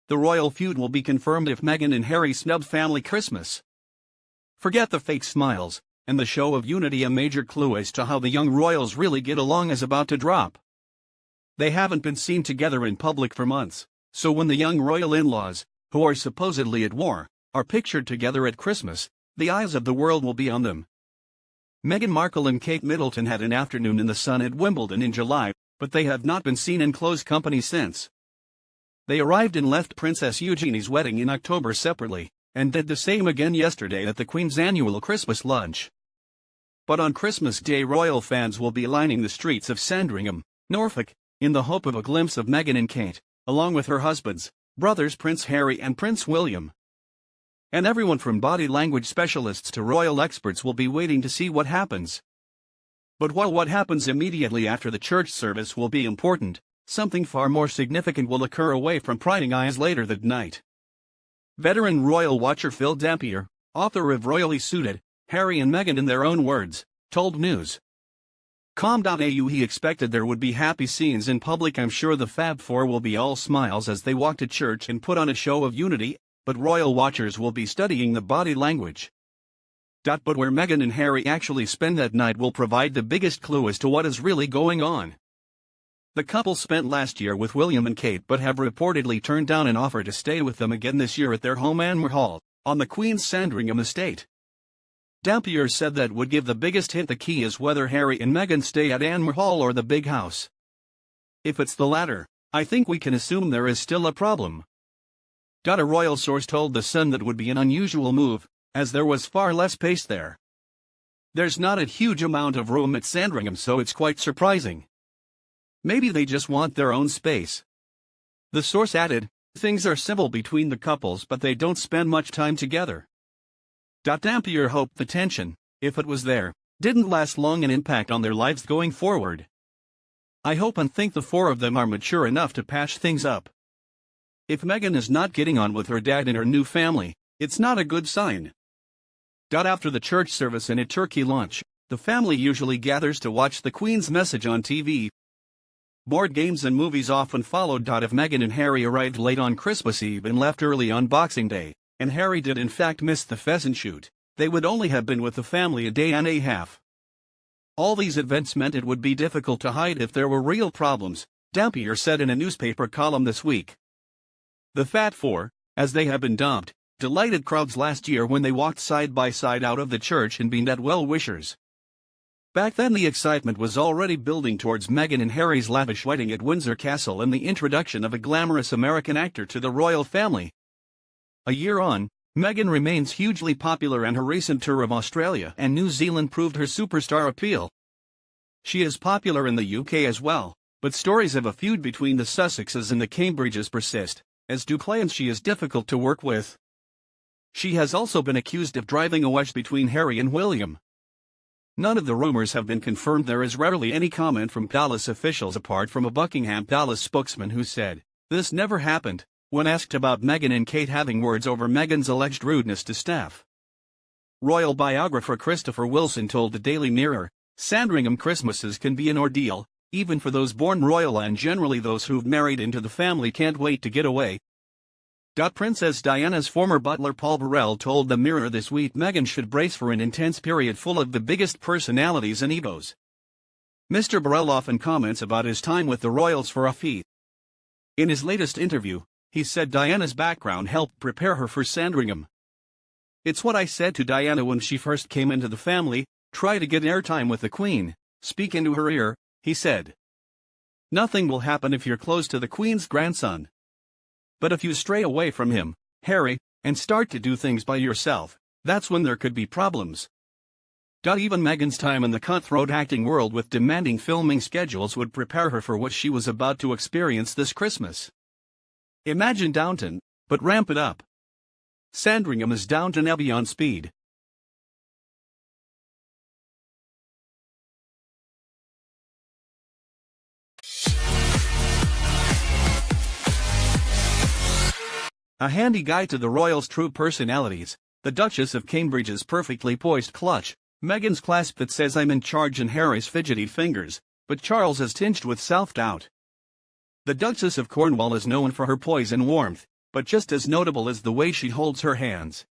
The Royal Feud will be confirmed if Meghan and Harry snub family Christmas. Forget the fake smiles, and the show of unity. A major clue as to how the young royals really get along is about to drop. They haven't been seen together in public for months, so when the young royal in-laws, who are supposedly at war, are pictured together at Christmas, the eyes of the world will be on them. Meghan Markle and Kate Middleton had an afternoon in the sun at Wimbledon in July, but they have not been seen in close company since. They arrived and left Princess Eugenie's wedding in October separately, and did the same again yesterday at the Queen's annual Christmas lunch. But on Christmas Day, royal fans will be lining the streets of Sandringham, Norfolk, in the hope of a glimpse of Meghan and Kate, along with her husbands, brothers Prince Harry and Prince William. And everyone from body language specialists to royal experts will be waiting to see what happens. But while what happens immediately after the church service will be important, something far more significant will occur away from prying eyes later that night. Veteran royal watcher Phil Dampier, author of Royally Suited, Harry and Meghan in their own words, told News.com.au he expected there would be happy scenes in public. I'm sure the Fab Four will be all smiles as they walk to church and put on a show of unity, but royal watchers will be studying the body language. But where Meghan and Harry actually spend that night will provide the biggest clue as to what is really going on. The couple spent last year with William and Kate but have reportedly turned down an offer to stay with them again this year at their home Anmer Hall, on the Queen's Sandringham estate. Dampier said that would give the biggest hint. The key is whether Harry and Meghan stay at Anmer Hall or the big house. If it's the latter, I think we can assume there is still a problem. A royal source told The Sun that would be an unusual move, as there was far less space there. There's not a huge amount of room at Sandringham, so it's quite surprising. Maybe they just want their own space. The source added, things are civil between the couples but they don't spend much time together. Dampier hoped the tension, if it was there, didn't last long and impact on their lives going forward. I hope and think the four of them are mature enough to patch things up. If Meghan is not getting on with her dad and her new family, it's not a good sign. After the church service and a turkey lunch, the family usually gathers to watch the Queen's message on TV. Board games and movies often followed. If Meghan and Harry arrived late on Christmas Eve and left early on Boxing Day, and Harry did in fact miss the pheasant shoot, they would only have been with the family a day and a half. All these events meant it would be difficult to hide if there were real problems, Dampier said in a newspaper column this week. The Fat Four, as they have been dubbed, delighted crowds last year when they walked side by side out of the church and beamed at well-wishers. Back then the excitement was already building towards Meghan and Harry's lavish wedding at Windsor Castle and the introduction of a glamorous American actor to the royal family. A year on, Meghan remains hugely popular and her recent tour of Australia and New Zealand proved her superstar appeal. She is popular in the UK as well, but stories of a feud between the Sussexes and the Cambridges persist, as do claims she is difficult to work with. She has also been accused of driving a wedge between Harry and William. None of the rumors have been confirmed. There is rarely any comment from palace officials apart from a Buckingham Palace spokesman who said, "This never happened," when asked about Meghan and Kate having words over Meghan's alleged rudeness to staff. Royal biographer Christopher Wilson told the Daily Mirror, Sandringham Christmases can be an ordeal, even for those born royal, and generally those who've married into the family can't wait to get away. Princess Diana's former butler Paul Burrell told the Mirror this week Meghan should brace for an intense period full of the biggest personalities and egos. Mr. Burrell often comments about his time with the royals for a feat. In his latest interview, he said Diana's background helped prepare her for Sandringham. "It's what I said to Diana when she first came into the family, try to get airtime with the Queen, speak into her ear," he said. "Nothing will happen if you're close to the Queen's grandson. But if you stray away from him, Harry, and start to do things by yourself, that's when there could be problems." Even Meghan's time in the cutthroat acting world with demanding filming schedules would prepare her for what she was about to experience this Christmas. Imagine Downton, but ramp it up. Sandringham is Downton Abbey on speed. A handy guide to the royals' true personalities, the Duchess of Cambridge's perfectly poised clutch, Meghan's clasp that says "I'm in charge" and Harry's fidgety fingers, but Charles is tinged with self-doubt. The Duchess of Cornwall is known for her poise and warmth, but just as notable is the way she holds her hands.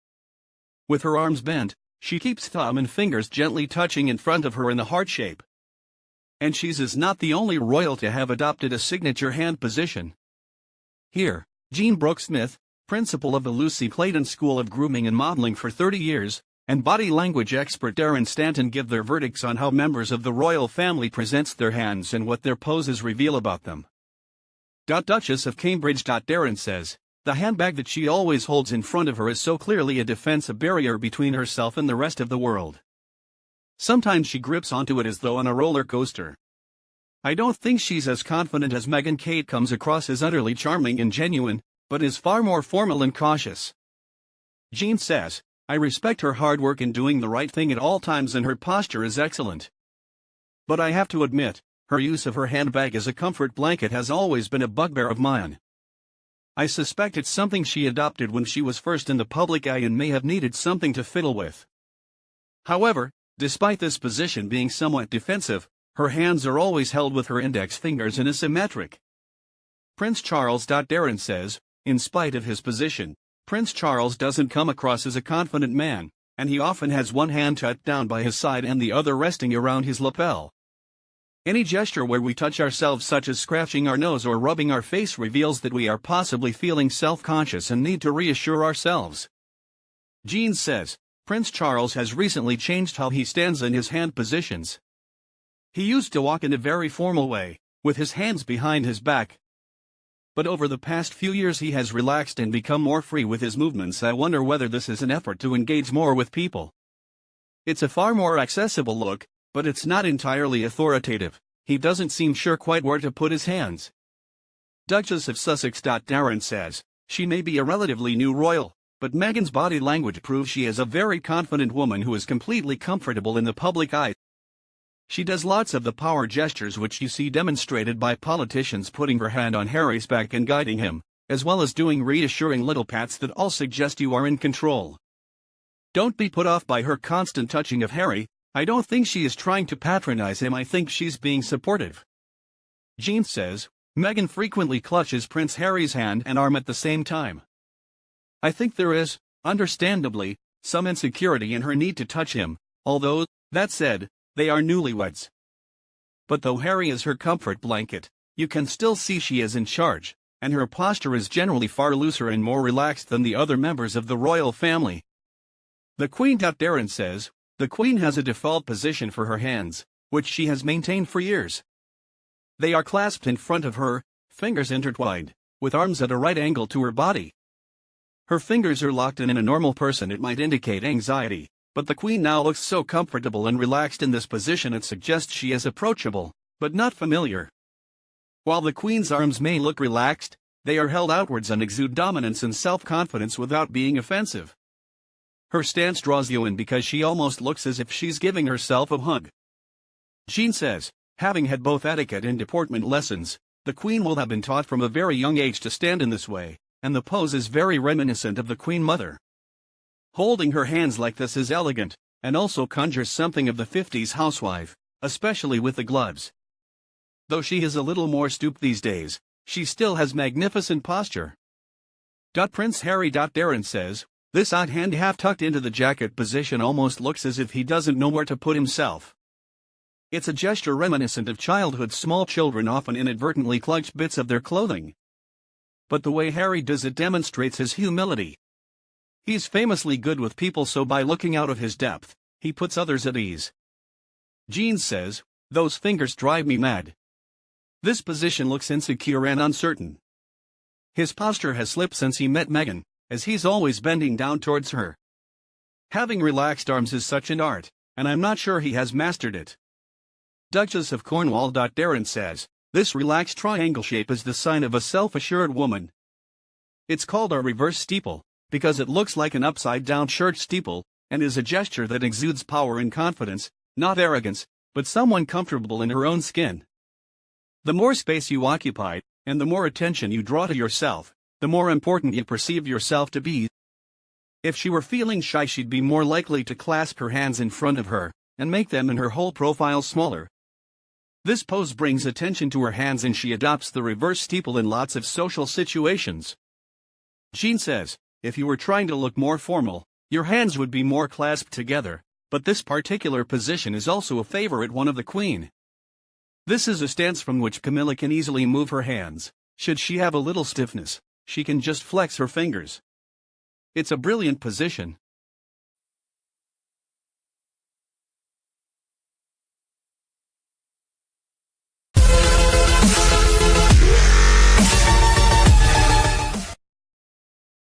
With her arms bent, she keeps thumb and fingers gently touching in front of her in the heart shape. And she's not the only royal to have adopted a signature hand position. Here, Jean Brooke-Smith, principal of the Lucy Clayton School of Grooming and Modeling for 30 years, and body language expert Darren Stanton give their verdicts on how members of the royal family presents their hands and what their poses reveal about them. Duchess of Cambridge. Darren says, the handbag that she always holds in front of her is so clearly a defensive barrier between herself and the rest of the world. Sometimes she grips onto it as though on a roller coaster. I don't think she's as confident as Meghan. Kate comes across as utterly charming and genuine, but is far more formal and cautious. Jean says, I respect her hard work in doing the right thing at all times and her posture is excellent. But I have to admit, her use of her handbag as a comfort blanket has always been a bugbear of mine. I suspect it's something she adopted when she was first in the public eye and may have needed something to fiddle with. However, despite this position being somewhat defensive, her hands are always held with her index fingers in a symmetric. Prince Charles. Darren says, in spite of his position, Prince Charles doesn't come across as a confident man, and he often has one hand tucked down by his side and the other resting around his lapel. Any gesture where we touch ourselves, such as scratching our nose or rubbing our face, reveals that we are possibly feeling self-conscious and need to reassure ourselves. Jean says, Prince Charles has recently changed how he stands in his hand positions. He used to walk in a very formal way, with his hands behind his back. But over the past few years he has relaxed and become more free with his movements. I wonder whether this is an effort to engage more with people. It's a far more accessible look, but it's not entirely authoritative. He doesn't seem sure quite where to put his hands. Duchess of Sussex. Darren says, she may be a relatively new royal, but Meghan's body language proves she is a very confident woman who is completely comfortable in the public eye. She does lots of the power gestures which you see demonstrated by politicians, putting her hand on Harry's back and guiding him, as well as doing reassuring little pats that all suggest you are in control. Don't be put off by her constant touching of Harry. I don't think she is trying to patronize him, I think she's being supportive. Jean says, Meghan frequently clutches Prince Harry's hand and arm at the same time. I think there is, understandably, some insecurity in her need to touch him, although, that said, they are newlyweds. But though Harry is her comfort blanket, you can still see she is in charge, and her posture is generally far looser and more relaxed than the other members of the royal family. The Queen. Darren says, the Queen has a default position for her hands, which she has maintained for years. They are clasped in front of her, fingers intertwined, with arms at a right angle to her body. Her fingers are locked, and in a normal person it might indicate anxiety, but the Queen now looks so comfortable and relaxed in this position it suggests she is approachable, but not familiar. While the Queen's arms may look relaxed, they are held outwards and exude dominance and self-confidence without being offensive. Her stance draws you in because she almost looks as if she's giving herself a hug. Jean says, having had both etiquette and deportment lessons, the Queen will have been taught from a very young age to stand in this way, and the pose is very reminiscent of the Queen Mother. Holding her hands like this is elegant, and also conjures something of the 50s housewife, especially with the gloves. Though she is a little more stooped these days, she still has magnificent posture. Prince Harry. Darren says, this odd hand half tucked into the jacket position almost looks as if he doesn't know where to put himself. It's a gesture reminiscent of childhood. Small children often inadvertently clutch bits of their clothing. But the way Harry does it demonstrates his humility. He's famously good with people, so by looking out of his depth, he puts others at ease. Jean says, those fingers drive me mad. This position looks insecure and uncertain. His posture has slipped since he met Meghan, as he's always bending down towards her. Having relaxed arms is such an art, and I'm not sure he has mastered it. Duchess of Cornwall. Darren says, this relaxed triangle shape is the sign of a self-assured woman. It's called a reverse steeple, because it looks like an upside-down church steeple, and is a gesture that exudes power and confidence, not arrogance, but someone comfortable in her own skin. The more space you occupy, and the more attention you draw to yourself, the more important you perceive yourself to be. If she were feeling shy, she'd be more likely to clasp her hands in front of her, and make them and her whole profile smaller. This pose brings attention to her hands, and she adopts the reverse steeple in lots of social situations. Jean says, if you were trying to look more formal, your hands would be more clasped together, but this particular position is also a favorite one of the Queen. This is a stance from which Camilla can easily move her hands. Should she have a little stiffness, she can just flex her fingers. It's a brilliant position,